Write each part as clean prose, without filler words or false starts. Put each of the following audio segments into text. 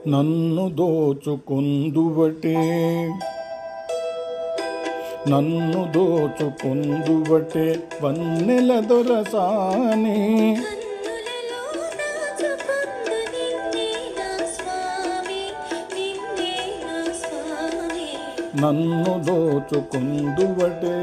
నన్ను దోచుకొందువటే నన్ను దోచుకొందువటే వన్నెల దొరసాని నన్ను దోచుకొందువటే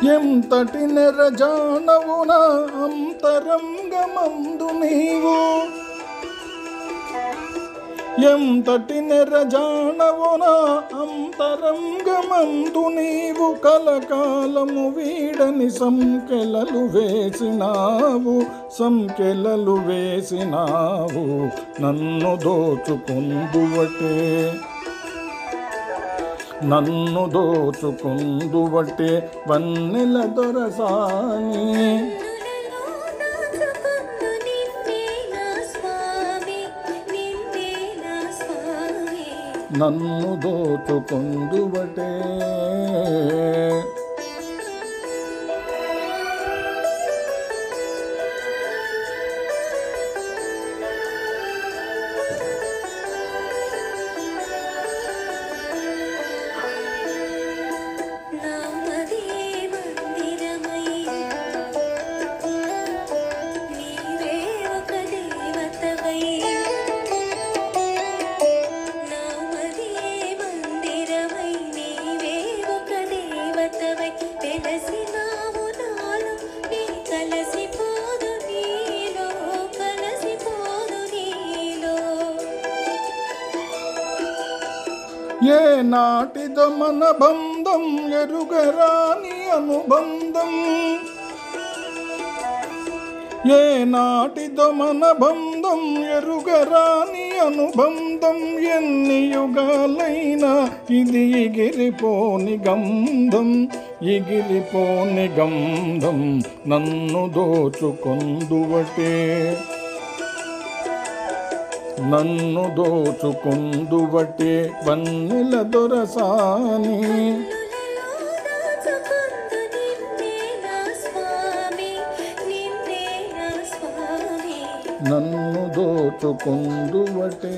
ఎంతటి నెరజానవున అంతరంగమందు నీవు ఎంతటి నెరజానవున అంతరంగమందు నీవు కలకాలము వీడని సంకెలలు వేసినావు నన్ను దోచుకొందువటే నన్ను దోచుకొందువటే వన్నెల దొరసాని నన్ను దోచుకొందువటే ఏ నాటిదో మన బంధం ఎరుగరాని అనుబంధం ఏ నాటిదో మన బంధం ఎరుగరాని అనుబంధం ఎన్ని యుగాలైనా ఇది ఎగిరిపోని గంధం నన్ను దోచుకొందువటే నన్ను దోచుకొందువటే వన్నెల దొరసాని నన్ను దోచుకొందువటే